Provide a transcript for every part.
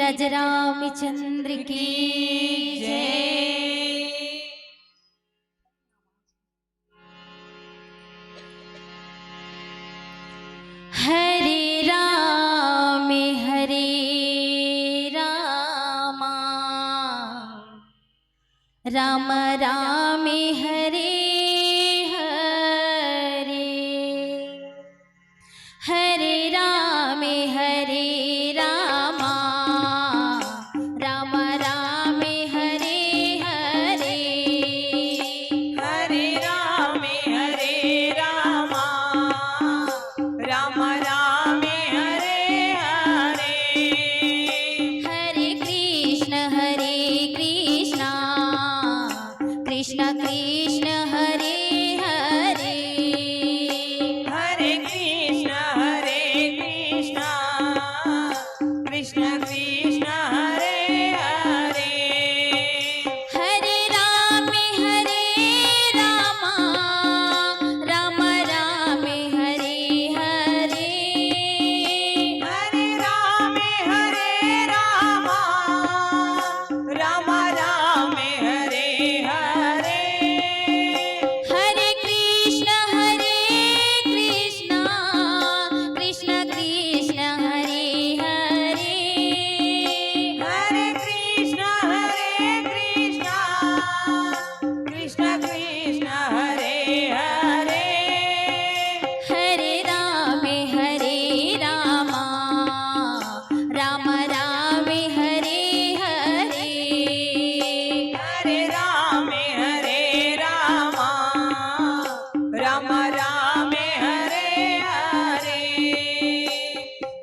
धीरज रामचंद्र की जय। हरे राम राम राम हरे हरे, हरे राम राम राम हरे हरे, हरे राम राम राम हरे हरे। हरे कृष्ण कृष्ण कृष्ण हरे हरे, हरे कृष्ण कृष्ण कृष्ण हरे हरे। हरे राम राम राम हरे हरे, हरे राम राम राम हरे हरे। हरे कृष्ण कृष्ण कृष्ण हरे हरे, हरे कृष्ण कृष्ण कृष्ण हरे हरे। हरे राम राम राम हरे हरे, हरे राम राम राम हरे हरे।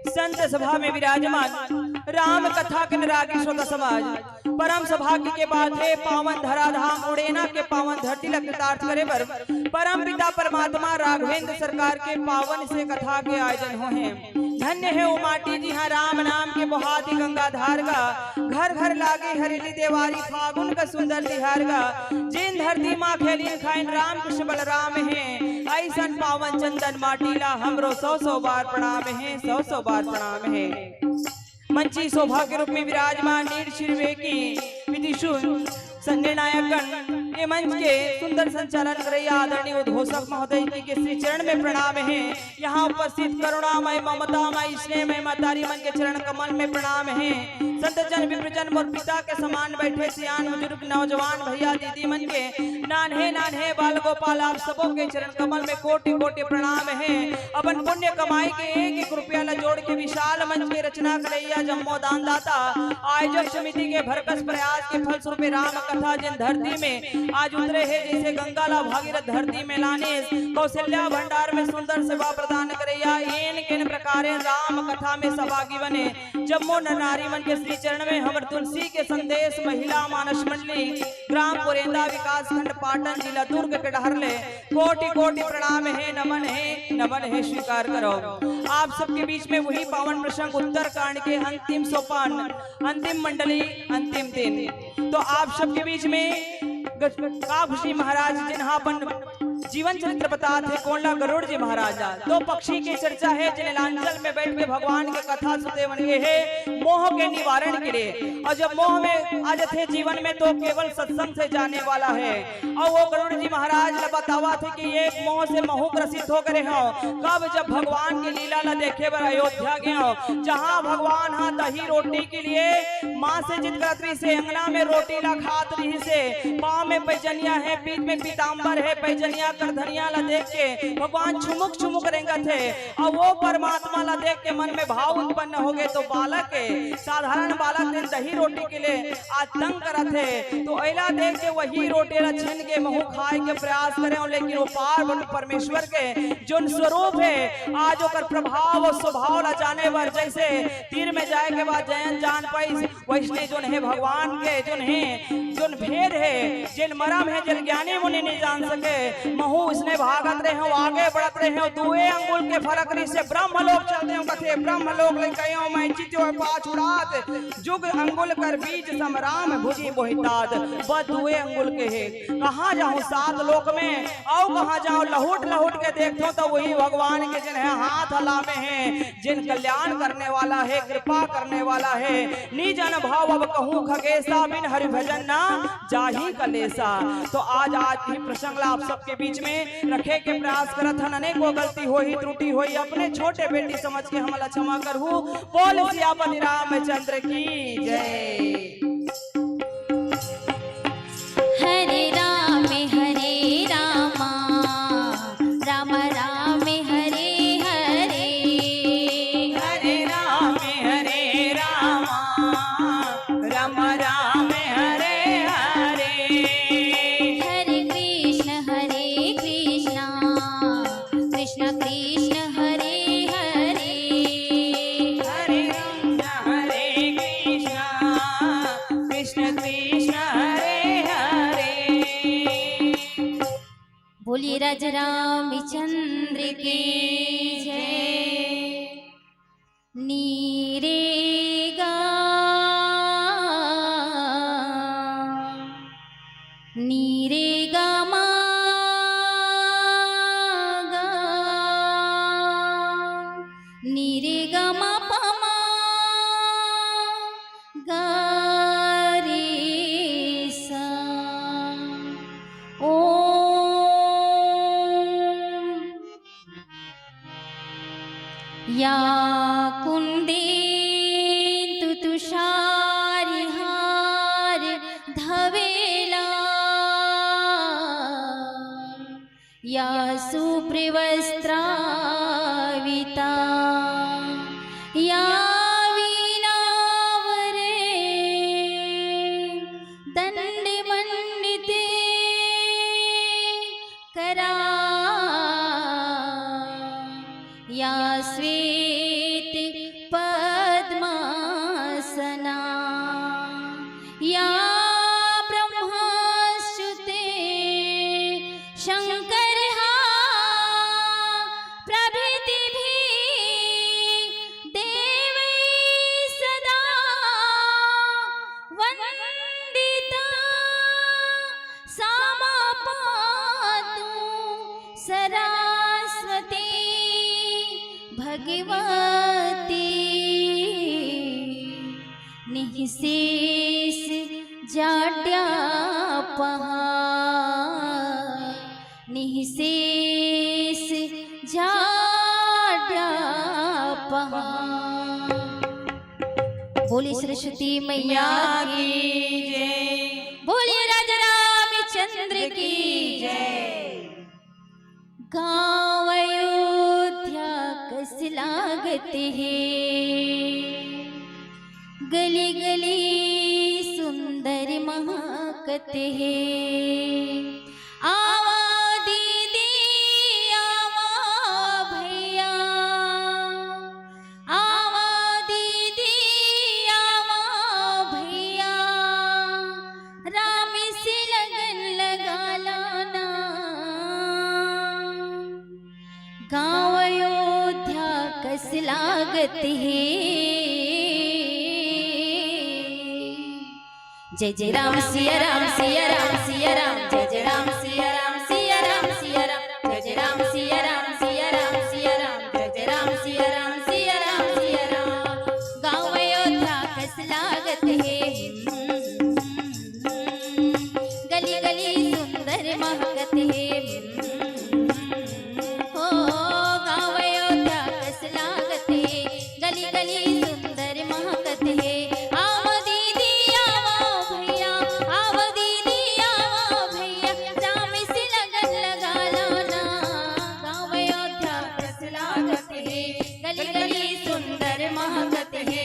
संत सभा में विराजमान राम कथा के अनुरागी श्रोता समाज, परम सौभाग्य के बात है पावन धराधाम उड़ेना के पावन धरती लकृतार्थ करे पर परम पिता परमात्मा राघवेंद्र सरकार के पावन से कथा के आयोजन हो हैं। धन्य है वो माटी जी हाँ राम नाम के बहाती गंगा धार का, घर घर लागे हरिली देवारी फागुन का सुंदर तिहार का। जिन धरती माँ खेलीन खाइन राम कृष्ण बलराम है, ऐसन पावन चंदन माटीला हमरो सौ बार प्रणाम है, सौ बार प्रणाम है। मंची शोभा के रूप में विराजमान नीर शिरवे की विधिशुल संजयनायकगण ये मंच के सुंदर संचालन करैया आदरणीय उद्घोषक महोदय जी के श्री चरण में प्रणाम है। यहाँ उपस्थित करुणामय ममतामय स्नेहमय मातारी मन के चरण कमल में प्रणाम है। संत जन विप्रजन और पिता के समान बैठे सियान बुजुर्ग नौजवान भैया दीदी मन के नान्हे बाल गोपाल आप सबों के चरण कमल में कोटि कोटि प्रणाम है। अपन पुण्य कमाई के एक रुपया ला जोड़ के विशाल मंच की रचना करैया जम्मो दान दाता आयोजक समिति के भरकस प्रयास के फलस्वरूप राम कथा जिन धरती में आज उतरे है, जैसे गंगा ला भागीरथ धरती में लाने कौशल्या भंडार में सुंदर सेवा प्रदान करैया इन किन प्रकारे राम कथा में सहभागी बने जम्मो नारी मन के श्री चरण में हमर तुलसी के संदेश महिला मानस मंडली ग्राम पुरेंदा विकास खंड पाटन जिला दुर्ग के डहरले कोटि कोटि प्रणाम है, नमन है स्वीकार करो। आप सबके बीच में वही पावन प्रसंग उत्तरकांड के अंतिम सोपान अंतिम मंडली अंतिम दिन। तो आप सबके बीच में काफी महाराज जिन्हापन जीवन चरित्र बताते कोंडा गरुड़ जी महाराजा दो पक्षी की चर्चा है जिन्हें लांचल में बैठ के भगवान के कथा सुनते बन गए है मोह के निवारण के लिए। और जब मोह में आ जाते जीवन में तो केवल सत्संग से जाने वाला है। और वो गरुड़ जी महाराज बतावा थे कि एक मोह से महू ग्रसित हो गए हो कब जब भगवान की लीला ला देखे बर अयोध्या गए हो, जहाँ भगवान हाँ दही रोटी के लिए माँ से जिद करती से अंगना में रोटी ला खात रही से पाँव में पैजनिया है बीच में पीताम्बर है पैजनिया कर धनिया ला देख के भगवान छुमुक रेंगत है। और वो परमात्मा ला देख के मन में भाव उत्पन्न हो गए तो बालक के साधारण बालक दिन दही रोटी के लिए आज तंग करत है। तो ऐला देख के वही रोटी ला छीन के महू खाए के प्रयास करे, लेकिन वो पार परमेश्वर के जो स्वरूप है आज ओकर प्रभाव और स्वभाव ला जाने बर जैसे तीर में जाए के बाद जयन जान पाई वैसने जो है भगवान के जो भेद है जिन मरम है जिन ज्ञानी मुनि नहीं जान सके महू कहूँ इसने भागत रहे हो आगे बढ़त रहे हो दुए अंगुल के फरक रही से ब्रह्मलोक चलते हो कथे ब्रह्मलोक ले कहो मैं चित्यो पाछ उड़ात जुग अंगुल कर बीच समराम भुजी बोहितात बस दुए अंगुल के है कहाँ जाऊँ सात लोक में और कहाँ जाऊँ लहुट लहुट के देखो तो वही भगवान के जिन है हाथ हलावे हैं जिन कल्याण करने वाला है कृपा करने वाला है निज अनुभव अब कहूँ खगेसा बिन हरि भजन ना जाही कलेसा। तो आज ही प्रसंग आप सबके बीच में रखे के प्रयास करत हन अनेको गलती होई त्रुटि होई अपने छोटे बेटी समझ के हमला क्षमा करहु बोल सियापति रामचंद्र की जय। हरे रामा राम राम हरे हरे हरे रामा राम राम हरे हरे हरे कृष्ण कृष्ण कृष्ण हरे हरे हरे कृष्ण कृष्ण कृष्ण हरे हरे। बोलिए राजा रामचंद्र की जय। नीरे गा मा गा नीरे गा मा पा मा गा रे सा या कुंदेन्दु तुषारहार धवेला या सुप्रवस्त्राविता या वीणावरे दण्डमण्डिते करा या श्वेत पद्मासना या ब्रह्माच्युते शंकर प्रभृति देव सदा वंदिता सामा पातु सरस्वती भगवती निःशेष जाड्यापहा निःशेष जाड्यापहा। बोली सरस्वती मैया की जय। बोलिए राजा रामचंद्र की जय। गाँव अयोध्या कस लागत है गली गली सुंदर महकत है आवा दीदी आवा भैया आवा दीदी आवा भैया राम से लगन लगा लाना गाँव अयोध्या कस लागत है। जय जय राम सिया राम सिया राम सिया राम जय जय राम सिया राम सिया राम सिया राम जय जय राम सिया राम सिया राम सिया राम जय जय राम सिया राम सिया राम सिया राम। गाँव अयोध्या कस लागत है गली गली सुंदर महकत है गली गली सुंदर महकत है आवा दीदी आवा भैया आवा दीदी आवा भैया राम से लगन लगा लाना गाँव अयोध्या कस लागत है गली गली सुंदर महकत है।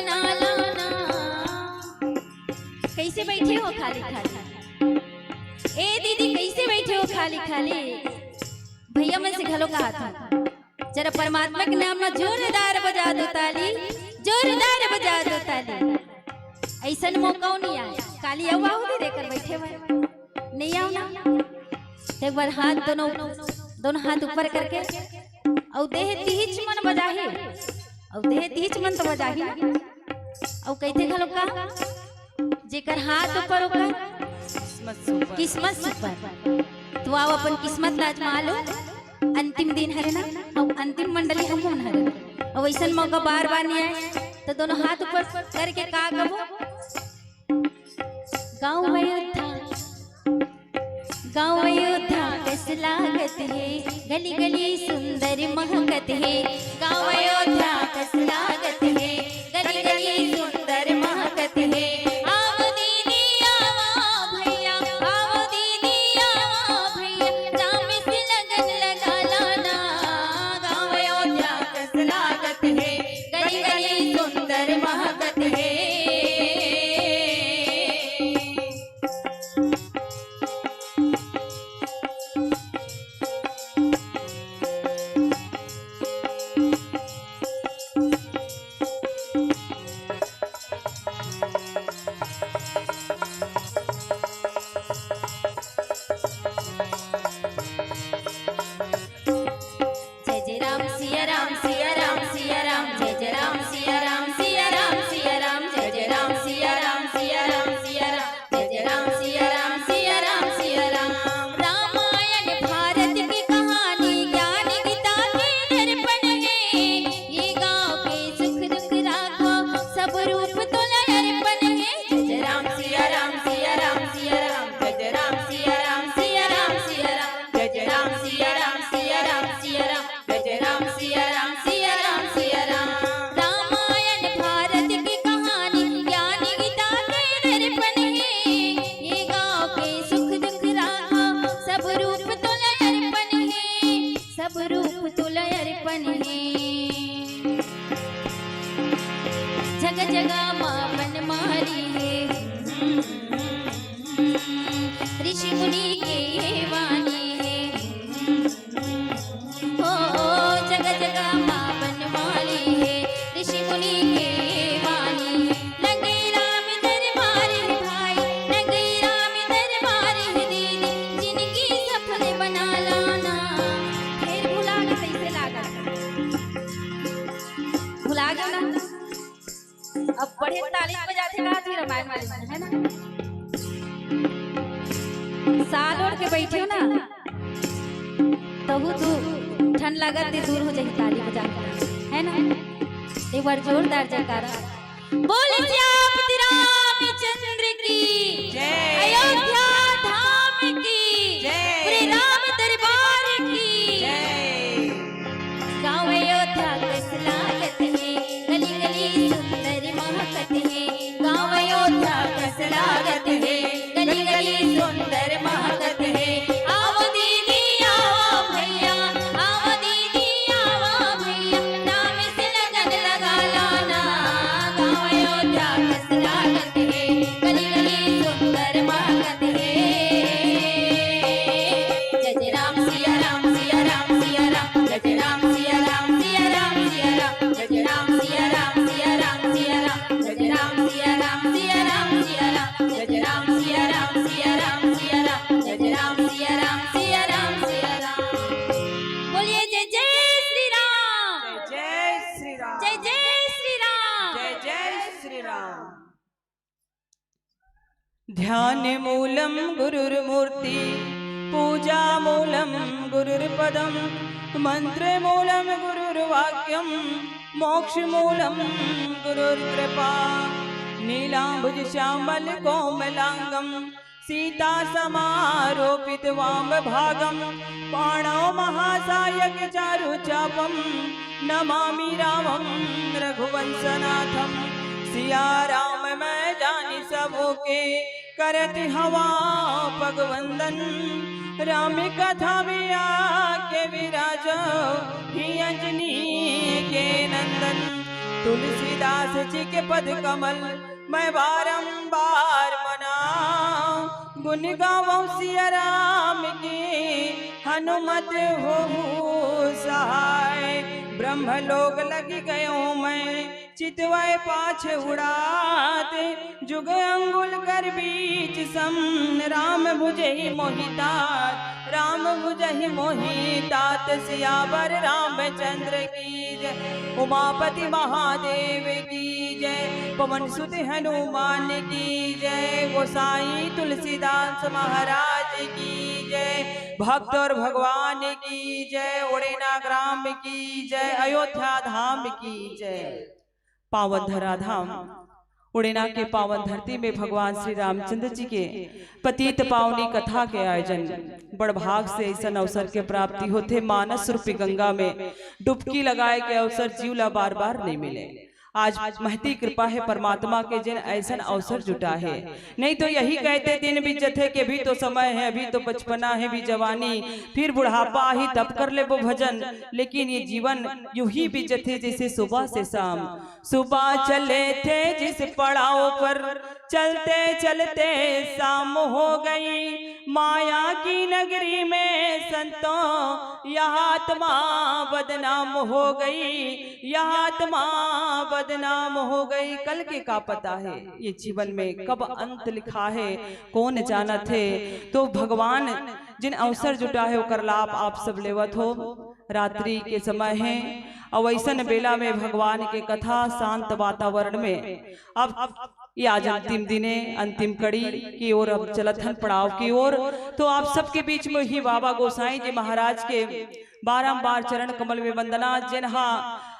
बना लाना। कैसे बैठे हो खाली खाली? ए दीदी कैसे बैठे हो खाली खाली? भैया मैं सिखलो का हाथ जरा परमात्मा के नाम में जोरदार बजा दो ताली, जोरदार बजा दो ताली। ऐसा मौका नहीं आया काली आओ भी देकर बैठे हुए नहीं आओ ना। एक बार हाथ दोनों हाथ ऊपर करके और देह तीच मन बजाही, और देह तीच मन तो बजाही। और कहते खलो का जेकर हाथ ऊपर ऊपर किस्मत सुपर। तो आओ अपन किस्मत लाजमा लो। अंतिम दिन हरे ना और अंतिम मंडली हम कौन हरे। और ऐसा मौका बार बार नहीं आए तो दोनों हाथ ऊपर करके का कहो गाँव अयोध्या कैस लागत है, गली गली सुंदर महकत है। गाँव अयोध्या कैस लागत है, गली गली सुंदर महकत है। आओ दीदी आओ भैया, आओ दीदी आओ भैया, जाम से लगन लगा लाना। गाँव अयोध्या कैस लागत है, गली गली सुंदर महकत है। जग जगा मावन मारी है, ऋषि मुनि के वाणी है। ओ जग जगा मावन मारी है, ऋषि मुनि के वाणी। लगे राम दरबार है भाई, लगे राम दरबार है दीदी, जिनकी सफल बना लाना। फिर भुला के कैसे लागा, भुला गया ना। अब बड़े ताली बजाते का थी रामायण वाले है ना। साल ओढ़ के बैठे हो ना तब तू ठंड लागत दूर हो जाएगी ताली बजा है ना। एक बार जोरदार जयकारा बोल श्री रामचंद्र की जय, अयोध्या धाम की जय, श्री राम दरबार की जय। गाँव अयोध्या कैस लागत है, गली गली सुंदर महकत है। गाँव अयोध्या कैस लागत है, गली गली सुंदर महकत है। आओ दीदी आओ भैया, आओ दीदी आओ भैया, नाम से लगन लगा लाना। गाँव अयोध्या कैस लागत है, गली गली सुंदर महकत है। जय जय राम सिया राम सिया राम सिया राम, जय जय राम सिया राम सिया राम सिया राम, जय जय राम सिया राम सिया राम सिया राम, जय जय राम सिया राम सिया राम सिया राम, जय जय राम सिया राम सिया राम सिया राम, जय जय राम सिया राम सिया राम सिया राम। बोलिए जय जय श्री राम, जय श्री राम, जय जय श्री राम, जय जय श्री राम। ध्यान मूलम गुरुर्मूर्ति, पूजा मूलम गुरुर्पदम, मंत्र मूलम गुरुर्वाक्यम, मोक्ष मूलम गुरुर्कृपा। नीलांबुज श्यामल कोमलांगम, सीता समारोपित वाम भागम, पाणौ महासायक चारु चापम, नमामि रामं रघुवंशनाथम। सिया राम मैं जानि सबके, करत हवा पगवंदन। राम कथा में आके विराजो, ही अंजनी के नंदन। तुलसीदास जी के पद कमल मैं बारंबार मनाऊं, गुण गाऊं सिया राम की हनुमत हो सहाय। ब्रह्म लोग लगी गयो मैं चितवाए पाछ उड़ाते, जुग अंगुल कर बीच सम राम भुजहि मोहितात, राम भुजहि मोहितात। सियावर रामचंद्र की जय, उमापति महादेव की जय, पवन सुत हनुमान की जय, गोसाई तुलसीदास महाराज की जय, भक्त और भगवान की जय, उड़ेना ग्राम की जय, अयोध्या धाम की जय। पावन धरा धाम उड़ेना के पावन धरती में भगवान श्री रामचंद्र जी के पतित पावनी कथा के आयोजन बड़ भाग से ऐसा अवसर के प्राप्ति होते। मानस रूपी गंगा में डुबकी लगाए के अवसर जीवला बार बार नहीं मिले। आज महती कृपा है परमात्मा के जिन ऐसा अवसर जुटा है। नहीं तो यही कहते दिन बीतते थे कि भी तो समय है, अभी तो बचपना है, भी जवानी, फिर बुढ़ापा ही तब कर ले वो भजन। लेकिन ये जीवन यूं ही बीतते जैसे सुबह से शाम। सुबह चले थे जिस पड़ाव पर, चलते चलते शाम हो गई। माया की नगरी में संतों यह आत्मा बदनाम हो गई, यह आत्मा बदनाम हो गई। कल के का पता है ये जीवन में कब अंत लिखा है, कौन जाना थे। तो भगवान जिन अवसर जुटा है कर लाभ आप सब लेवत हो। रात्रि के समय है और वैसन बेला में भगवान के कथा शांत वातावरण में अब ये आज अंतिम दिने अंतिम कड़ी की ओर अब चलत हन पड़ाव की ओर। तो आप सबके बीच में ही बाबा गोसाई जी महाराज के बारंबार चरण कमल में वंदना। जिन्हा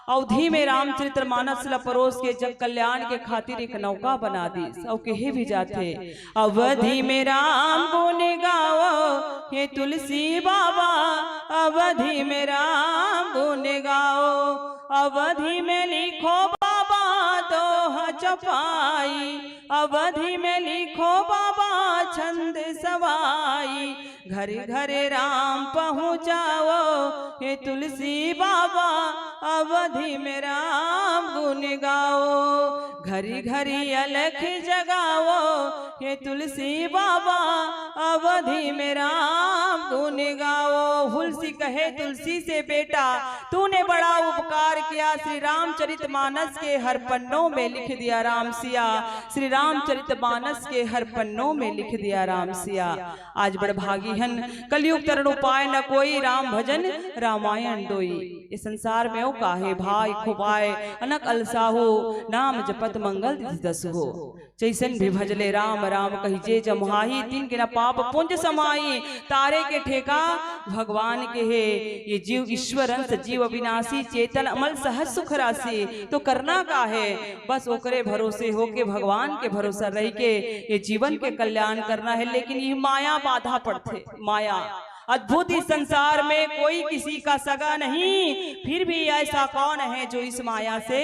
अवधि में रामचरित्र मानस ला परोस के जग कल्याण के खातिर एक नौका बना दी और कहे भी जाते। अवधि में राम गुण गाओ ये तुलसी बाबा, अवधि में राम गुण गाओ, अवधि में लिखो बाबा दोहा चपाई, अवधि में लिखो बाबा छंद सवाई। घर घर राम पहुँचाओ ये तुलसी बाबा, अवधि में राम गुण गाओ। घरी घरी अलख जगाओ ये तुलसी बाबा, अवधि में राम गुण गाओ। हुलसी कहे तुलसी से बेटा तूने बड़ा उपकार किया, श्री रामचरित मानस के हर पन्नों में लिख दिया राम सिया, श्री रामचरित मानस के हर पन्नों में लिख दिया राम सिया। आज बड़ भागी हन कलयुग तरण उपाय न कोई, राम भजन रामायण दोई। इस संसार में ओ काहे भाई खुबाए, अनक अलसाहो नाम जपत मंगल दस हो। जैसन भी भजले राम राम कहिजे जमुहाई, तीन के न पाप पुंज समाई। तारे के ठेका भगवान के है, ये जीव ईश्वर अंश जीव अविनाशी, चेतन अमल सहज सुख राशि। तो करना का है बस ओकरे भरोसे हो के भगवान के भरोसा रह के ये जीवन के कल्याण करना है। लेकिन ये माया बाधा पड़ते, माया अद्भुत इस संसार में कोई किसी का सगा नहीं, फिर भी ऐसा कौन है जो इस माया से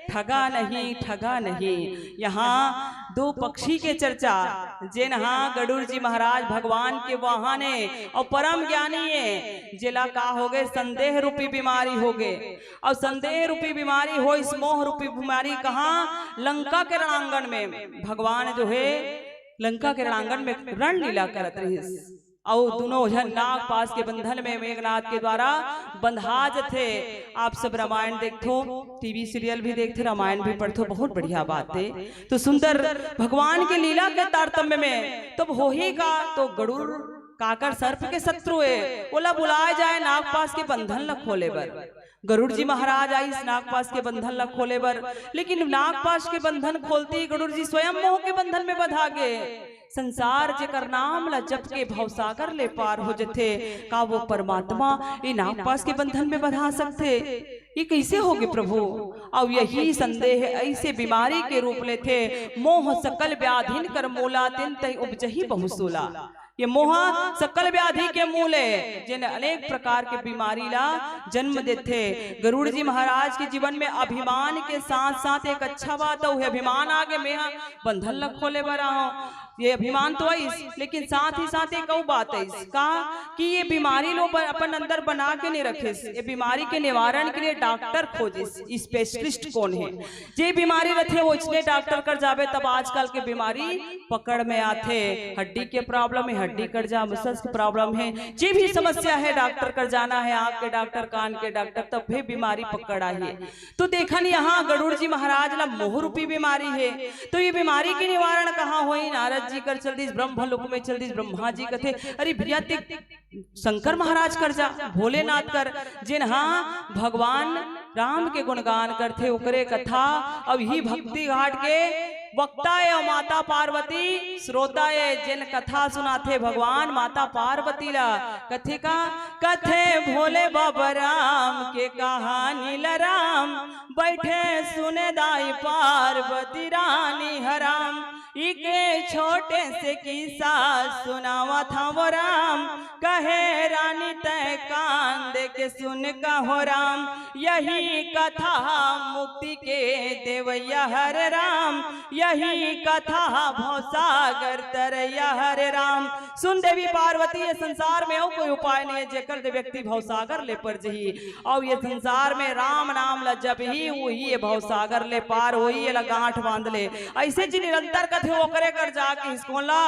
ठगा नहीं, ठगा नहीं। यहाँ दो पक्षी के चर्चा जिन्हा गरुड़ जी महाराज भगवान के वाहन है और परम ज्ञानी है। जिला का हो गए संदेह रूपी बीमारी हो गए, और संदेह रूपी बीमारी हो इस मोह रूपी बीमारी कहाँ, लंका के रणांगण में। भगवान जो है लंका के रणांगण में रणलीला करत रही और दोनों जन नाग पास के बंधन में मेघनाथ के द्वारा बंधाज थे। आप सब रामायण देखो, टीवी सीरियल भी देखते, रामायण भी पढ़ते, बहुत बढ़िया बात है। तो सुंदर भगवान के लीला के तारतम्य में तब हो ही का तो गरुड़ काकर सर्प के शत्रु है, बोला बुलाया जाए नागपास के बंधन ल खोले बर। गरुड़ जी महाराज आई इस नागपास के बंधन ल खोले बर, लेकिन नागपास के बंधन खोलते गरुड़ जी स्वयं मोह के बंधन में बधा गए। संसार जेकर नाम ला जप के भवसागर ले पार हो जथे, का वो परमात्मा ये नागपास के बंधन में बधा सकते? ये कैसे होगे प्रभु? और यही संदेह ऐसे बीमारी के रूप ले थे। मोह सकल व्याधिन कर मूला, तिन तय उपजही बहुसूला। ये मोह सकल व्याधि के मूल है, जिन अनेक प्रकार के बीमारी ला जन्म देते। गरुड़ जी महाराज के जीवन में अभिमान के साथ साथ एक अच्छा बात है, अभिमान आगे में बंधन ल खोले बरा हो। ये अभिमान तो है, लेकिन साथ ही साथ एक और बात है इसका कि ये बीमारी लोग अपन अंदर बना के नहीं रखे। ये बीमारी के निवारण के लिए डॉक्टर खोजे, स्पेशलिस्ट कौन है। जे बीमारी रखे वो इसलिए डॉक्टर कर जावे, तब आजकल के बीमारी पकड़ में आते। हड्डी के प्रॉब्लम है, हड्डी कर जा, मसल्स की प्रॉब्लम है, जे भी समस्या है डॉक्टर कर जाना है, आँख के डॉक्टर, कान के डॉक्टर, तब भी बीमारी पकड़ आई है। तो देखन यहाँ गरुड़ जी महाराज ला मोह रूपी बीमारी है, तो ये बीमारी के निवारण कहाँ हुई। नारद जी कर चल दी, ब्रह्मलोक में चल दी, ब्रह्मा जी कथे अरे भैया शंकर महाराज कर जा, भोलेनाथ कर, जिन हाँ भगवान राम के गुणगान करते ओकरे कथा। अब ही भक्ति घाट के वक्ता है और माता पार्वती श्रोता है, जिन कथा सुनाते भगवान माता पार्वती ला। कथे का कथे भोले बाबा राम के कहानी लराम, बैठे सुने दाई पार्वती रानी हराम। इके छोटे से किस्सा सुनावा था वो राम, कहे रानी तय कान दे के सुन कहो राम। यही कथा मुक्ति के देवैया हरे राम, यही कथा भवसागर तरैया हरे राम। सुन देवी पार्वती ये संसार में और कोई उपाय नहीं है जेकर दे व्यक्ति भवसागर ले पर जही। और ये संसार में राम नाम ल जब ही वही ये भवसागर ले पार वही ये गांठ बांध ले। ऐसे जी निरंतर कथे वो करे कर जाके इसको ला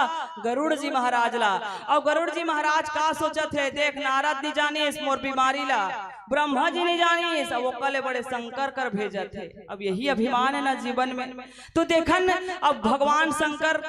गरुड़ जी महाराज ला। और गरुड़ जी महाराज का सोचत है, देख नारद नहीं जानी इस मोर बीमारी ला, ब्रह्मा जी नहीं जानी, सब वो कले बड़े शंकर कर भेजा थे। अब यही अभिमान है ना जीवन में। तो देखन अब भगवान शंकर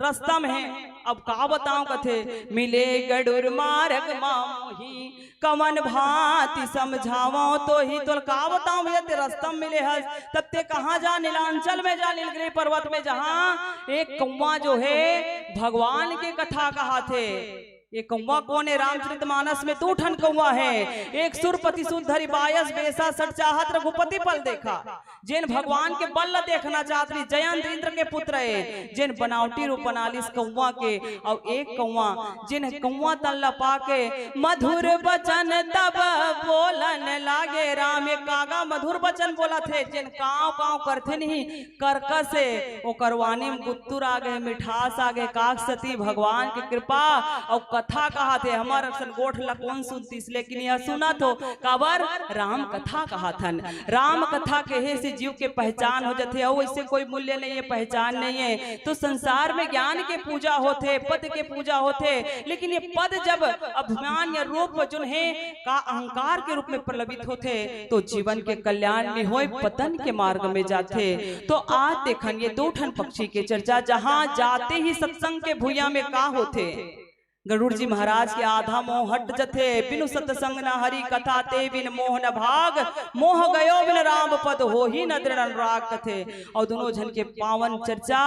रास्ता में है, अब का बताऊं कथे मिले गरुड़ मार्ग मामोही, कमन भांति समझावो तो ही। तो का बताऊं भैया ते रास्ता में मिले हस, तब ते कहाँ जा, नीलांचल में जा, नीलगिरी पर्वत में, जहाँ एक कौवा जो है भगवान के कथा कहा थे। ये कौवा कौन है? रामचरितमानस में 2 ठन कौवा है। एक सुरपति सुधरी बायस बेसा सट चाहत रघुपति पल देखा, जिन भगवान के बल देखना चाहती, जयंत इंद्र के पुत्र है, जिन बनावटी रूप बनालिस कौवा के। और एक कौवा जिन कौवा तल्ला पाके मधुर बचन तब बोलन लागे राम। एक कागा मधुर बचन बोला थे, जिन काव काव करते नहीं करकसे वो करवानी में गुत्तुर आ गए, मिठास आ गए, काकसती भगवान की कृपा। और कथा कहा थे हमार गोठ ला कौन सुनतीस, लेकिन यह सुना तो काबर राम कथा कहा थन। राम कथा कहे से जीव के पहचान हो जाते, और इससे कोई मूल्य नहीं है, पहचान नहीं है। तो संसार में ज्ञान के पूजा होते, पद के पूजा होते, लेकिन ये पद जब अभिमान या रूप जो है का अहंकार के रूप में प्रलबित होते, तो जीवन के कल्याण में हो पतन के मार्ग में जाते। तो आज देखन ये 2 ठन पक्षी के चर्चा, जहां जाते ही सत्संग के भूया में का होते। गरुड़ जी महाराज के आधा मोह हट जथे, बिनु सतसंग न हरि कथा ते बिन मोह न भाग। मोह गयो बिन राम पद हो ही न दृढ़ अनुराग कथे। और दोनों जन के पावन चर्चा,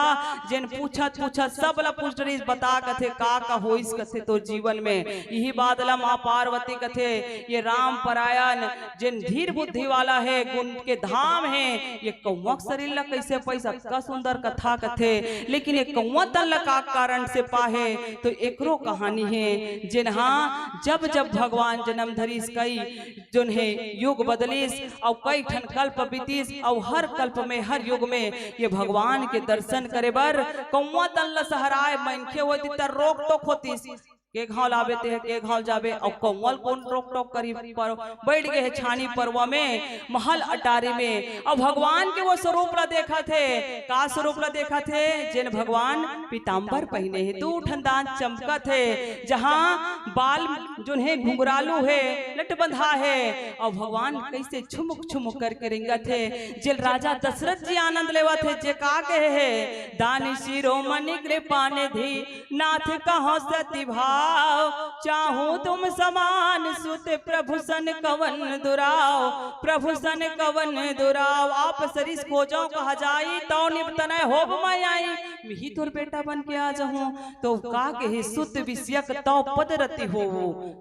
जिन पूछत सब ला पूछ रही बता कथे का होइस कथे। तो जीवन में यही बात ला माँ पार्वती कथे, ये राम परायण जिन धीर बुद्धि वाला है, गुण के धाम है। ये कौवा शरीर ला कैसे पैसा का सुंदर कथा कथे, लेकिन ये कौवा तल का कारण से पाहे। तो एकरो कहानी है, जिन हाँ जब जब भगवान जन्म धरीस, कई जोन है युग बदलीस, और कई ठन कल्प बीतीस, और हर कल्प में हर युग में ये भगवान के दर्शन करे बर कौवा तल सहराय मनखे होती त रोक टोक होतीस। के घाव लावे ते है, के घाव जावे, और कौवल कौन रोक टोक करी पर बैठ गए है छानी परवा में, महल अटारी में। और भगवान के वो स्वरूप ला देखा थे, का स्वरूप ला देखा थे, जिन भगवान पीताम्बर पहने है, 2 ठन दांत चमका थे, जहां बाल जो है घुंघरालू है, लट बंधा है, और भगवान कैसे छुमुक छुमुक करके रिंगा थे। जिल राजा दशरथ जी आनंद लेवा थे, जे का कहे है दानी शिरोमणि कृपा निधि नाथ कहो सती भाव। चाहूं तुम समान सुत प्रभु सन कवन दुराव, प्रभु सन कवन दुराव। आप सरिस खोजो कहा जाई, तो निपतनय होब मैं आई। मिही तोर बेटा बन के आ जाऊं, तो का कहे सुत विषयक तो पद रति हो,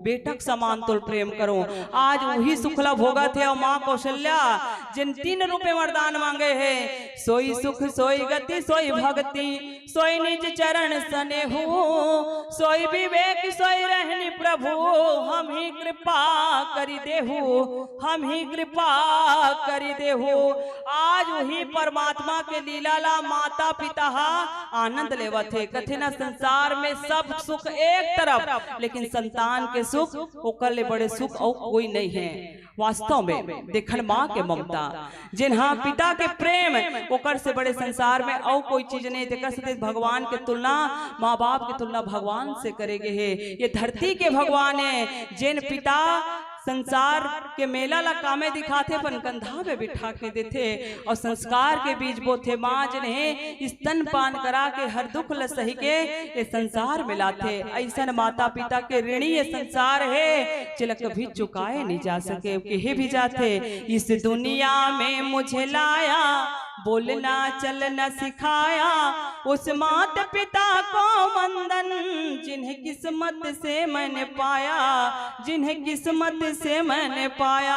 बेटक समान तोर प्रेम करो। आज वही सुखला भोगा थे, और माँ कौशल्या जिन 3 रूपे वरदान मांगे हैं, सोई सुख सोई गति सोई भक्ति, सोई निज चरण सने हो, सोई विवेक एक सोई रहनी प्रभु, हम ही कृपा करी देहु, हम ही कृपा करी देहु। आज वही परमात्मा के लीलाला माता पिता आनंद लेवत है। कथे ना संसार में सब सुख एक तरफ, लेकिन संतान के सुख ओकर ले बड़े सुख और कोई नहीं है। वास्तव में देखन माँ के ममता, जिन्हा पिता के प्रेम ओकर से बड़े संसार में और कोई चीज नहीं। देखा से भगवान के तुलना, माँ बाप की तुलना भगवान से करेगे है। ये धरती के भगवान है, जिन पिता संसार के मेला ला कामे दिखाते पन कंधा पे बिठा के देते और संस्कार के बीज बोथे। माँ जिन्हें स्तन पान करा के हर दुख ल सही के ये संसार मिलाते। ऐसा माता पिता के ऋणी ये संसार है, चिलक कभी चुकाए नहीं जा सके, कहे भी जाते। इस दुनिया में मुझे लाया, बोलना चलना सिखाया, उस माता पिता को वंदन, जिन्हें किस्मत से मैंने पाया, जिन्हें किस्मत से मैंने पाया।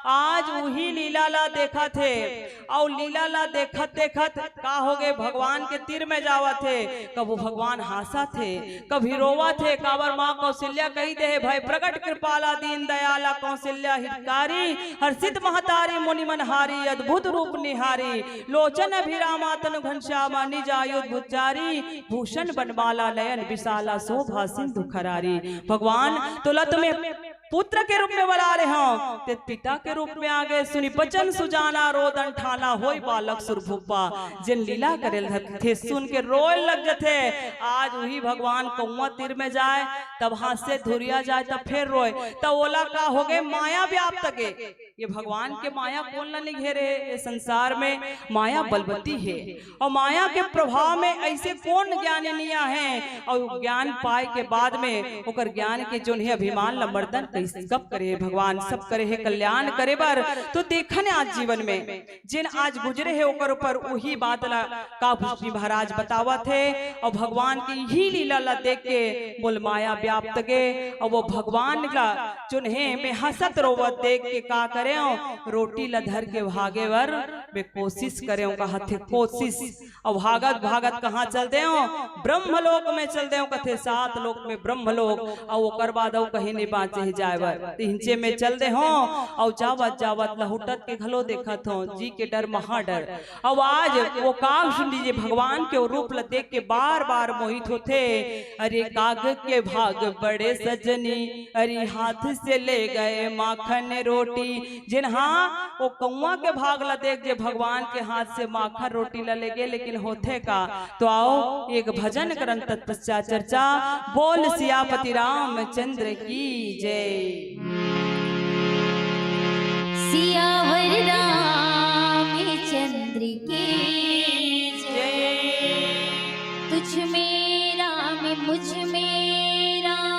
आज वही लीलाला देखा थे और लीलाला देखत देखत का हो गए, भगवान के तीर में जावा थे। कबू भगवान हासा थे, कभी रोवा थे। काबर माँ कौशल्या कही दे, भय प्रकट कृपाला दीन दयाला, कौशल्या हितकारी, हर्षित महतारी मुनि मनहारी, अद्भुत रूप निहारी, लोचन अभिरामा तनु घनश्यामा, निज आयुध भुजारी, भूषण बनमाला नयन विशाला, शोभा सिंधु खरारी। भगवान तुलत में पुत्र के रूप में बला रहे हो, ते पिता के रूप में आ गए। सुनी बचन सुजाना, रोदन ठाना, होई बालक सुरभुपा, जिन लीला करेल थे सुन के रोए लग जाते। आज वही भगवान कौआ तीर में जाए, तब हाथ से धुरिया जाए, तब फिर रोए। तब ओला का हो गए, माया व्याप्त के। ये भगवान के माया कौन न घेरे, ये संसार में माया बलवती है और माया के प्रभाव में ऐसे कौन ज्ञानिया है। और ज्ञान पाए के बाद में ओकर ज्ञान के जो है अभिमान लमर्दन सब करे भगवान, सब करे है कल्याण करे बर। तो देखने आज जीवन में जिन आज गुजरे है ओकर ऊपर वही बात ला का भूषी महाराज बतावा थे। और भगवान की ही लीला ला देख के बोल माया व्याप्त गे, और वो भगवान का जो है में हंसत रोवत देख के का करे, रोटी ला धर के भागे वर में कोशिश करे, हथे कोशिश। और भागत भागत कहाँ चल दे, ब्रह्मलोक में चल दे, कथे 7 लोक में ब्रह्मलोक। और ओकर बाद कहीं नहीं बाँचे जाए हिंचे में चल दे हो। और जावत जावत लहुटत के घलो देखत हो, जी के डर महा डर। अब आज वो काग सुन लीजिए, भगवान के रूप ला देख के बार बार मोहित होते। अरे काग के भाग बड़े सजनी, अरे हाथ से ले गए माखन रोटी। जिन हाँ वो कौआ के भाग ला देख जे भगवान के हाथ से माखन रोटी ला ले गए, लेकिन होते का। तो आओ एक भजन करन तत्पश्चात चर्चा। बोल सियापति रामचंद्र की जय। सियावर रामचंद्र की जय। तुझ में राम मुझ में राम,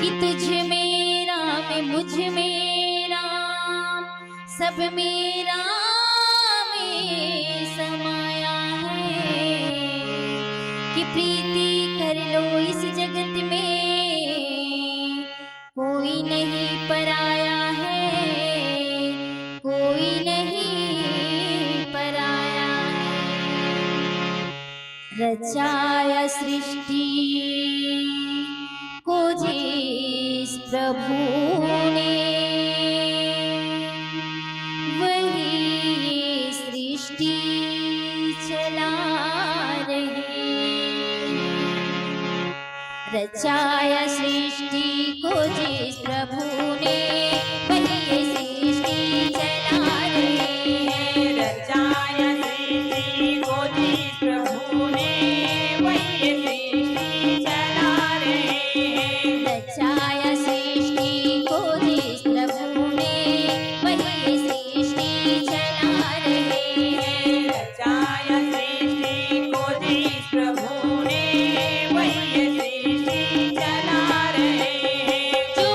कि तुझ में राम मुझ में राम, सब में राम समाया है। कि प्रीति कर लो इस जगत में, कोई नहीं पराया है, कोई नहीं पराया है। रचाया सृष्टि को जिस प्रभु ने, वही सृष्टि चला रहे। रचाया सृष्टि को जिस प्रभु ने, वही सृष्टि चला रहे हैं। रचाया सृष्टि को जिस प्रभु ने, वही सृष्टि चला रहे हैं। रचाया सृष्टि को जिस प्रभु ने, वही सृष्टि चला रहे हैं। रचाया सृष्टि को जिस प्रभु ने, वही सृष्टि चला रहे हैं। जो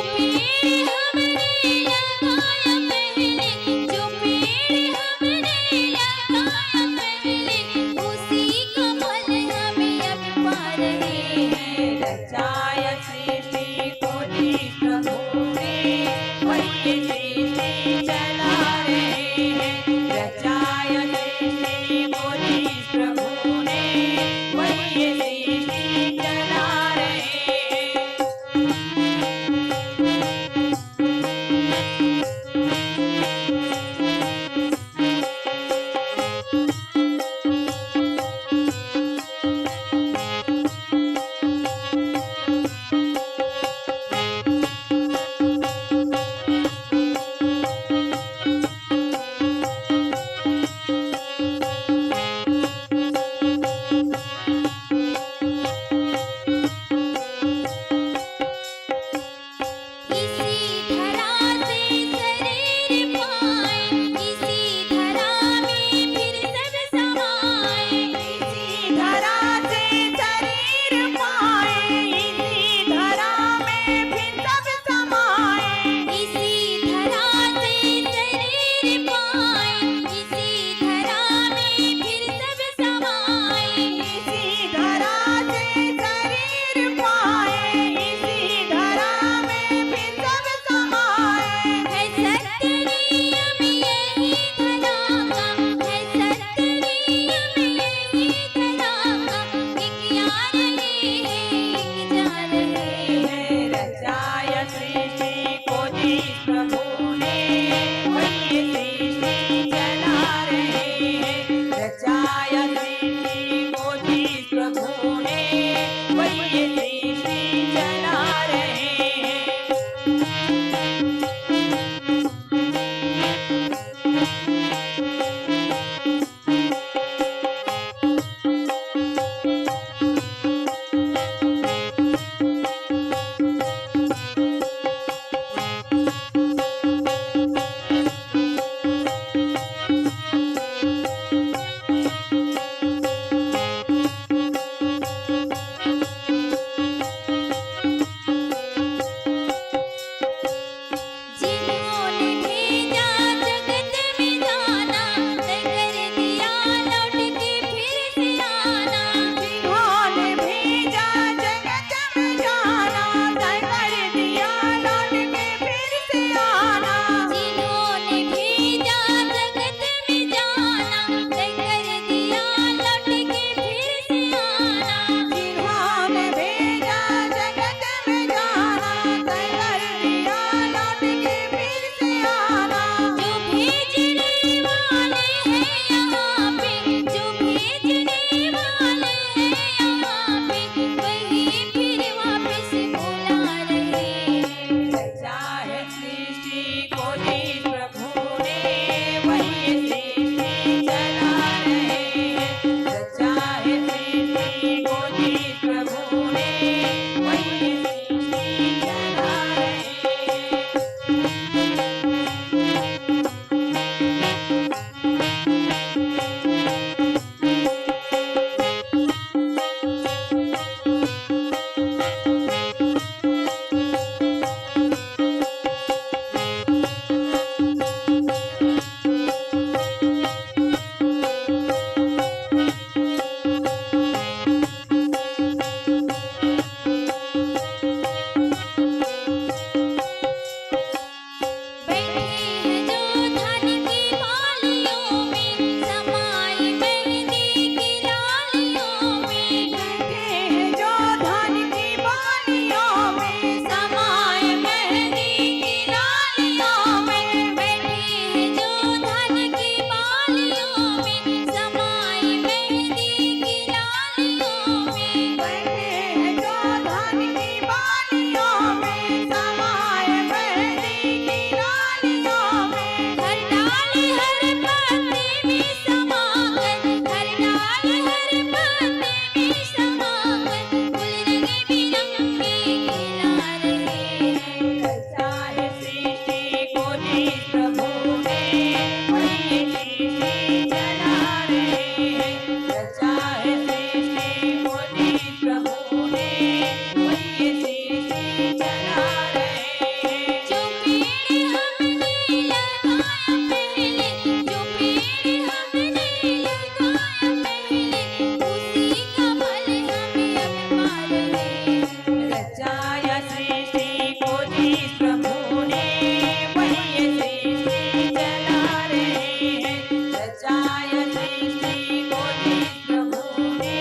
चलाय सृष्टि को जिस प्रभु ने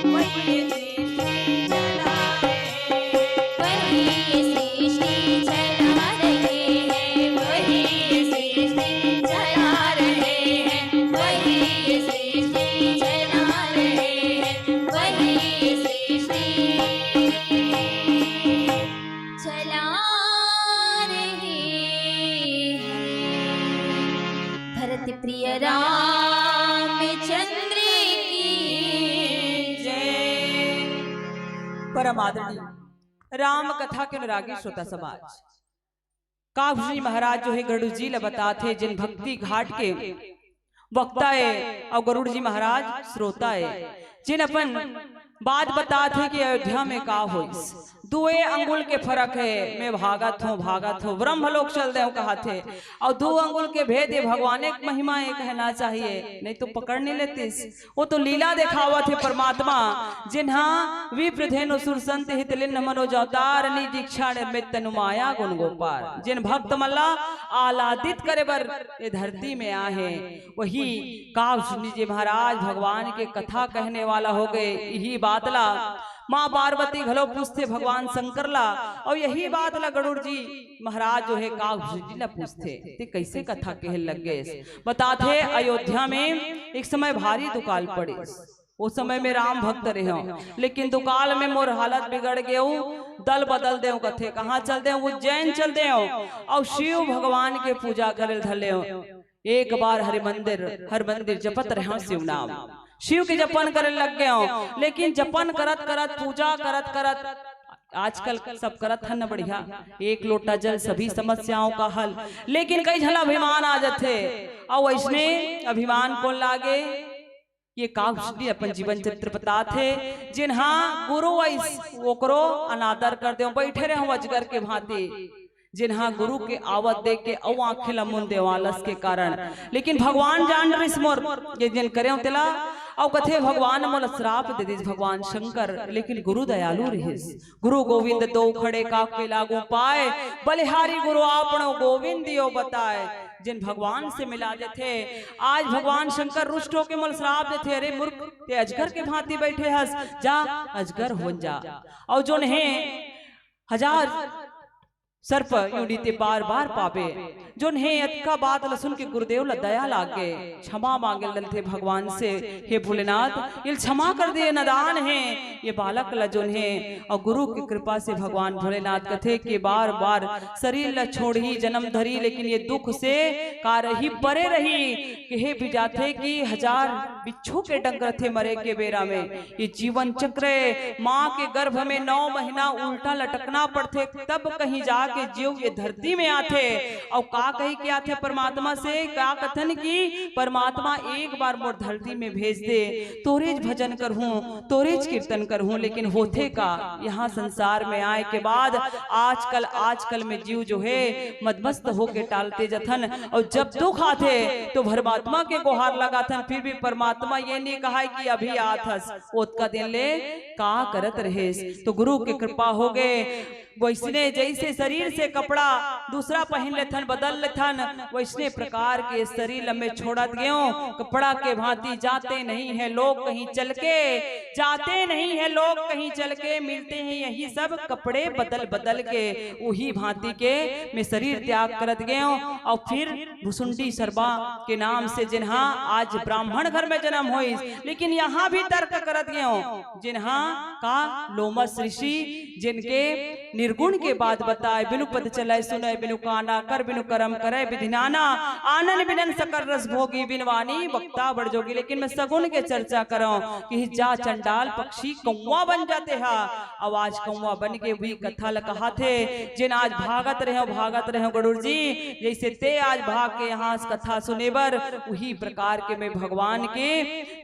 वही ये सृष्टि चला रहे हैं। वही ये सृष्टि चला रहे हैं, वही ये सृष्टि चला रहे हैं, वही ये सृष्टि चला रहे हैं, वही ये सृष्टि चला रहे हैं। धरती प्रिय रामचंद्र की जय। परम आदरणीय राम कथा के अनुरागी श्रोता समाज, काभजी महाराज जो है गरुड़ जी लबता थे जिन भक्ति घाट के वक्ता है और गरुड़ जी महाराज श्रोता है, जिन अपन बात बता थे कि अयोध्या में का हो दुए अंगुल के फर्क है। मैं भागत हूँ ब्रह्म लोग चल दे कहा थे, और दो अंगुल के भेद है भगवान एक महिमा है कहना चाहिए, नहीं तो पकड़ नहीं लेते। वो तो लीला दिखावा थे परमात्मा जिन्हा विप्रधेनु सुर संत हित लिन मनोजतारणी दीक्षा निर्मित तनु माया गुण गोपाल, जिन भक्त मल्ला आलादित करे बर ये धरती में आए, वही काव्य जी महाराज भगवान के कथा कहने वाला हो गए। यही बातला माँ पार्वती घलो पूछते भगवान शंकर ला, और यही बात ला गरुड़ जी महाराज जो है काव्य जी ला पूछते ते कैसे कथा कहे लग गए। बताते अयोध्या में एक समय भारी दुकाल पड़े, उस समय में राम भक्त रहे हो, लेकिन दुकाल में मोर हालत बिगड़ गए, दल बदल दे कथे कहाँ चल दे उज्जैन चल दे और शिव भगवान के पूजा करे धले हो। एक बार हर मंदिर जपत रहे शिव नाम, शिव के जपन करे लग गए हो, लेकिन जपन करत करत पूजा करत करत आजकल सब करत है न बढ़िया, एक लोटा जल सभी समस्याओं का हल, लेकिन कई झला अभिमान आ जाते और वैसने अभिमान को लागे। ये काव्य अपन जीवन चित्र बता थे जिन्हा गुरु ओकरो अनादर कर दे बैठे रहे अजगर के भांति, जिन्हा गुरु के आवत देख के औ आंखें लमुन देवालस के कारण, लेकिन भगवान जान रिस मोर ये जिन करे तेला और कथे भगवान मोल श्राप दे दिस भगवान शंकर, लेकिन गुरु दयालु रहिस। गुरु गोविंद दो खड़े का के लागू पाए, बलिहारी गुरु आपनो गोविंद दियो बताए। जिन भगवान से मिला देते आज भगवान शंकर रुष्ट होके मोल श्राप देते, अरे मूर्ख ते अजगर के भांति बैठे हस, जा अजगर हो जा। और जो है हजार सर्प यूनिते बार बार पावे, जो है अतका बात लसुन के गुरुदेव ला दया लागे, क्षमा मांगे थे भगवान से, हे भोलेनाथ ये क्षमा कर दे नदान है ये बालक ला जो है। और गुरु की कृपा से भगवान भोलेनाथ कथे के बार बार शरीर ला छोड़ी जन्म धरी, लेकिन ये दुख से कार ही परे रही कि हे बिजाथे कि हजार बिच्छू के डंगर थे मरे के बेरा में। ये जीवन चक्र माँ के गर्भ में 9 महीना उल्टा लटकना पड़ते, तब कहीं जा के जीव ये धरती में आते। और का कही के आते परमात्मा से का कथन की परमात्मा एक बार मोर धरती में भेज दे, तोरेज भजन करहूं तोरेज कीर्तन करहूं, लेकिन होते का यहाँ संसार में आए के बाद आजकल में जीव जो है मदमस्त होके टालते जथन, और जब दुख आते तो परमात्मा के गुहार लगाथन, फिर भी परमात्मा ये नहीं कहा कि अभी आथस ओत का दिन ले का करत रहेस। तो गुरु की कृपा हो गए, वैसने जैसे शरीर से कपड़ा दूसरा पहन लेथन बदल लेथन, वैसने प्रकार के शरीर में छोड़त गयो कपड़ा के भांति जाते नहीं है लोग कहीं चल के, जाते नहीं है लोग कहीं चल के, मिलते हैं यही सब कपड़े बदल बदल के, वही भांति के मैं शरीर त्याग करत गयो। और फिर भुसुंडी सरबा के नाम से जिन्हा आज ब्राह्मण घर में जन्म हुई, लेकिन यहाँ भी तर्क करत गयो जिन्हा का लोमस ऋषि जिनके निर्गुण के बाद बताए, बिनु पद चलाए सुनाए बिनु काना कर बिनु करम करे विधिनाना, आनंद बिनन सकल रस भोगी बिनवानी वक्ता बढ़ जोगी। लेकिन मैं सगुन के चर्चा करूं कि जा चंडाल पक्षी कौवा बन जाते हैं, आवाज कौवा बन के भी कथा कहा थे, जिन आज भागत रहे गरुड़ जी जैसे ते आज भाग के यहाँ कथा सुने बर, वही प्रकार के मैं भगवान के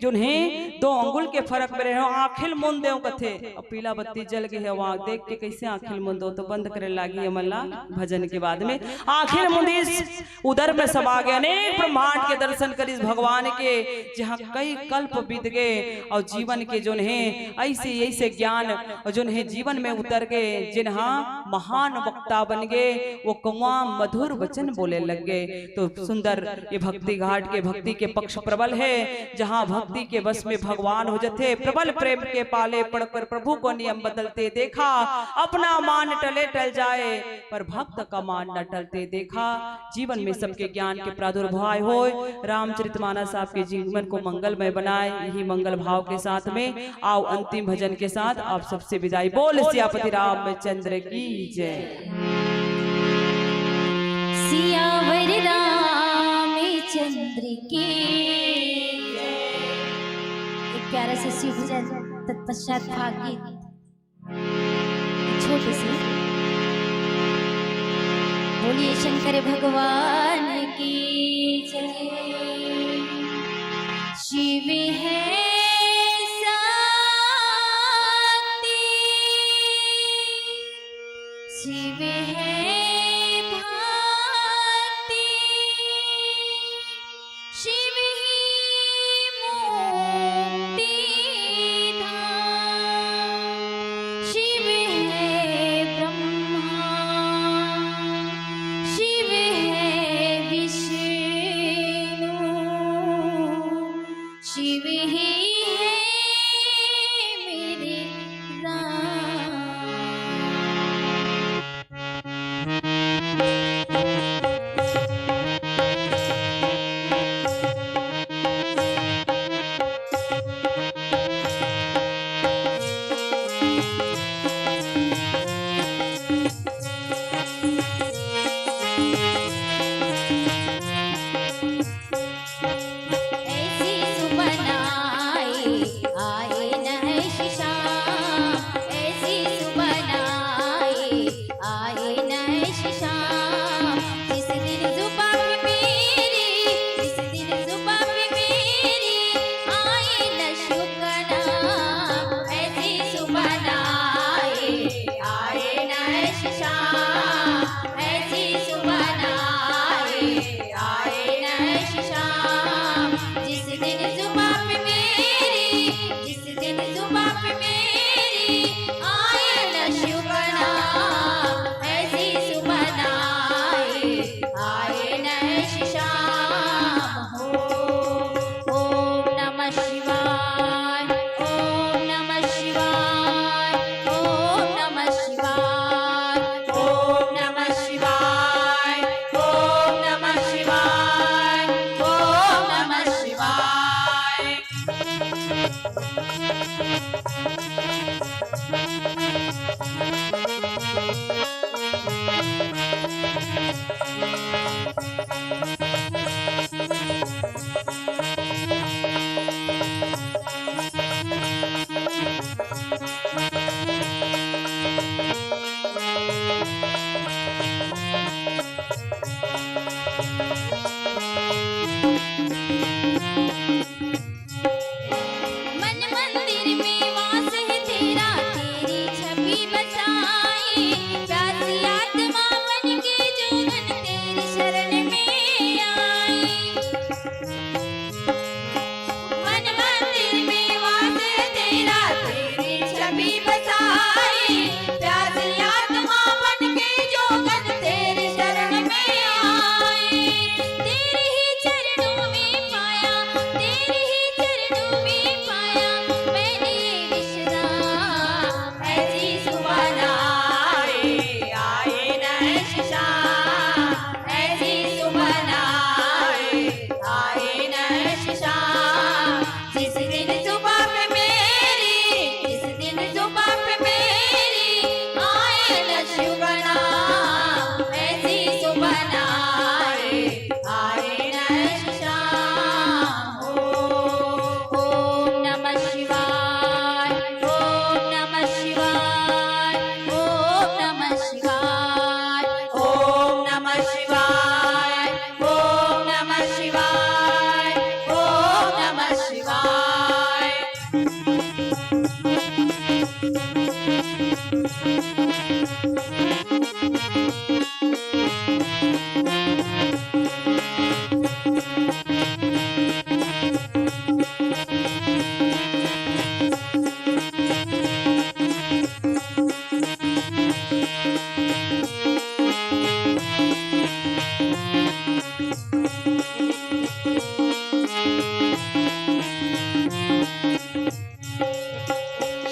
जिन्हें 2 अंगुल के फर्क में रहे आखिल मुन दे देव कथे अब पीला बत्ती जल गई है वहां देख के कैसे आंखिल मुंदो तो बंद करे लागी अमला भजन के बाद में आखिर मुंदिस उधर में समा गए अनेक ब्रह्मांड के दर्शन कर इस भगवान के जहाँ कई कल्प बीत गए और जीवन के जो है ऐसे ऐसे ज्ञान जो है जीवन में उतर गए जिन्हा महान वक्ता बन गए वो कुआ मधुर वचन बोले लग गए। तो सुंदर ये भक्ति घाट के भक्ति के पक्ष प्रबल है जहाँ भक्ति के बस में भगवान हो जाते प्रबल प्रेम के पाले पड़कर प्रभु को नियम बदलते देखा अपना मान टले टल जाए पर भक्त का मान न टलते देखा। जीवन में सबके ज्ञान के प्रादुर्भाव हो रामचरितमानस आपके जीवन को मंगलमय बनाए यही मंगल भाव के साथ में आओ अंतिम भजन के साथ आप सबसे विदाई बोल सियापति रामचंद्र की जय। सियावर रामचंद्र की एक प्यारा सा शिव भजन तत्पश्चात भागीत छोटे से बोलिए शंकर भगवान की जय। शिव है शक्ति शिव है भक्ति शिव ही मुक्ति धाम शिव है ब्रह्मा शिव है विष्णु शिव ही है मेरे राम।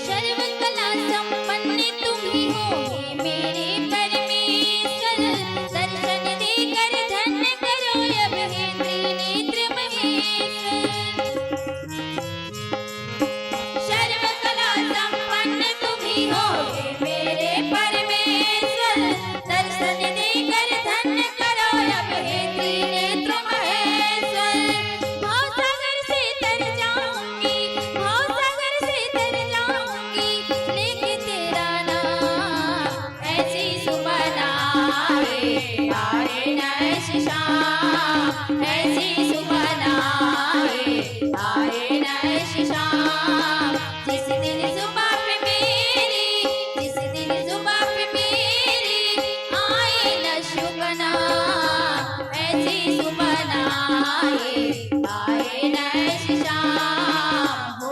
सर्वकला संपन्न तुम ही हो हे मेरे परमेश्वर, दर्शन देकर धन्य करो अब हे त्रिनेत्र महेश्वर। सर्वकला संपन्न तुम ही हो हे मेरे परमेश्वर, दर्शन देकर धन्य करो अब हे त्रिनेत्र महेश्वर। भवसागर से तर जाऊंगी, भवसागर से तर जाऊंगी, लेके तेरा नाम ऐसी सुमन आए, आए न ऐसी शाम, ऐसी सुमन आए, आए न ऐसी शाम। जिस दिन जुबां पे मेरी, जिस दिन जुबां पे मेरी आए न शुभ नाम, ऐसी सुमन आए, आए न ऐसी शाम।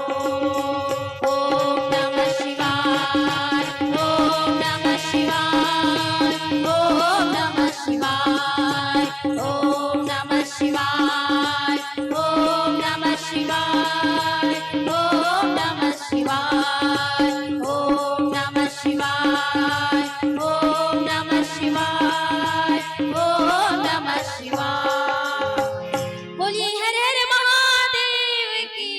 ओम नमः शिवाय, ओम नमः शिवाय, ओम नमः शिवाय, ओम नमः शिवाय, ओम नमः शिवाय, ओम नमः शिवाय, ओम नमः शिवाय, ओम नमः शिवाय, ओम नमः शिवाय। बोलिए हर हर महादेव की,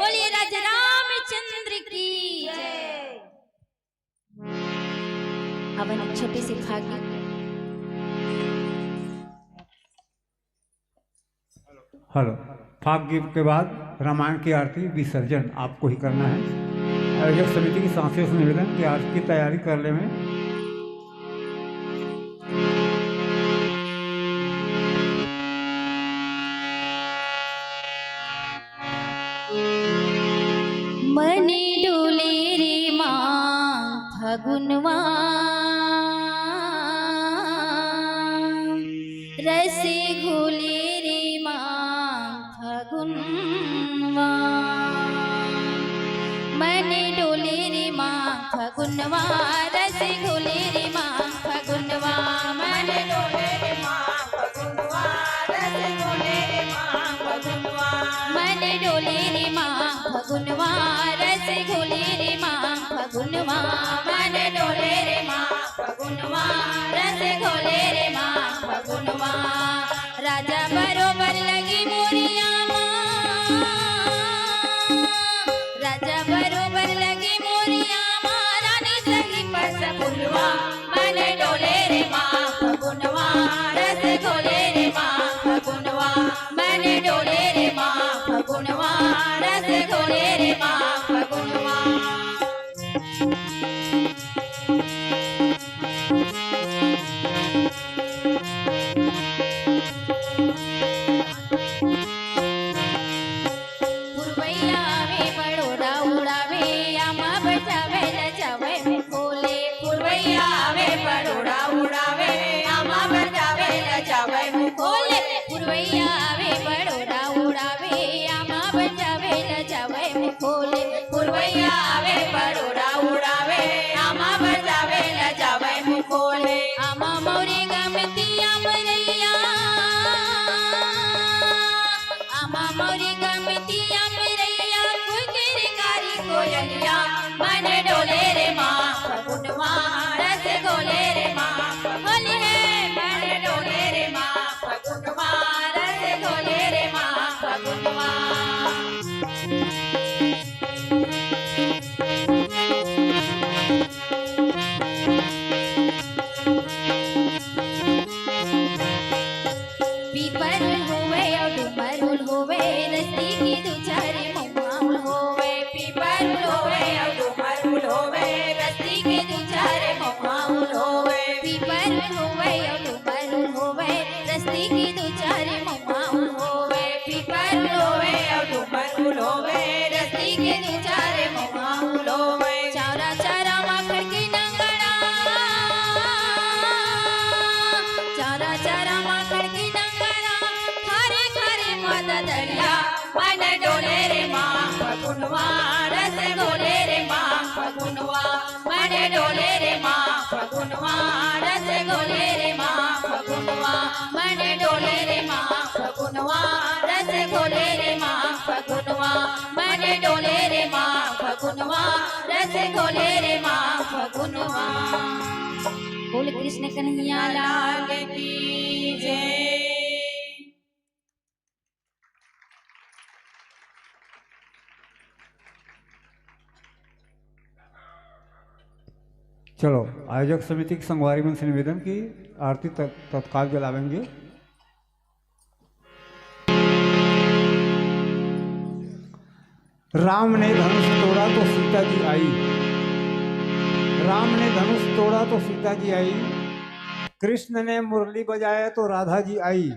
बोलिए राजा रामचंद्र की जय। अवन छोटे से भाग्य हेलो। फाग के बाद रामायण की आरती विसर्जन आपको ही करना है। आयोजक समिति की साथियों से निवेदन कि आरती की तैयारी कर ले में। मने डोले रे माँ फगुनवा, रस घोले रे माँ फगुनवा। मने डोले रे माँ फगुनवा, रस घोले रे माँ फगुनवा। मने डोले रे माँ फगुनवा, रस घोले रे माँ फगुनवा। मने डोले रे माँ फगुनवा, रस घोले रे माँ फगुनवा। मने डोले रे माँ फगुनवा, रस घोले रे माँ फगुनवा। राजा बरोबर लगी मोरिया माँ, राजा बरोबर लगी मोरिया माँ, रानी सगी पस फुलवा। मने डोले रे माँ फगुनवा, रस घोले रे माँ फगुनवा। मने डोले रे माँ फगुनवा, रस घोले रे माँ फगुनवा। पुरवैया में बड़ोरा उड़ावे, आमा बजावे लजावे मुँह खोले। पुरवैया में बड़ोरा उड़ावे, आमा बजावे लजावे मुँह खोले। पुरवैया में बड़ोरा उड़ावे, आमा बजावे लजावे मुँह खोले। पुरवैया में बड़ोरा उड़ावे, आमा बजावे लजावे मुँह खोले। आमा मोरे गमती अमरैया, आमा मोरे गमती अमरैया, कोई गिरगारी कोयलिया। मने डोले रे माँ फगुनवा, रस घोले रे माँ होली है। मने डोले रे माँ फगुनवा, रस घोले रे माँ फगुनवा। पीपरुल होवे और डुमरुल होवे, रस्ती की दुचारे महुआउल होवे। पीपरुल होवे और डुमरुल होवे, रस्ती की दुचारे महुआउल होवे। पीपरुल होवे और डुमरुल होवे, रस्ती की दुचारे महुआउल होवे। पीपरुल होवे और डुमरुल होवे, रस्ती की दुचारे महुआउल होवे। चारा चारा माखड़ की नंगड़ा, चारा चारा माखड़ की नंगड़ा, खारे खारे माता दरिया। मने डोले रे माँ फगुनवा, रस घोले रे माँ फगुनवा। मने डोले रे माँ फगुनवा रस घोले रे माँ फगुनवा मन डोले रे माँ फगुनवा रस घोले रे माँ फगुनवा मन डोले रे माँ फगुनवा रस घोले रे माँ फगुनवा। बोल कृष्ण कन्हैया लाल की जय। चलो आयोजक समिति की संगवारी मंच से निवेदन की आरती तत्काल जलावेंगे। राम ने धनुष तोड़ा तो सीता जी आई, राम ने धनुष तोड़ा तो सीता जी आई, कृष्ण ने मुरली बजाया तो राधा जी आई।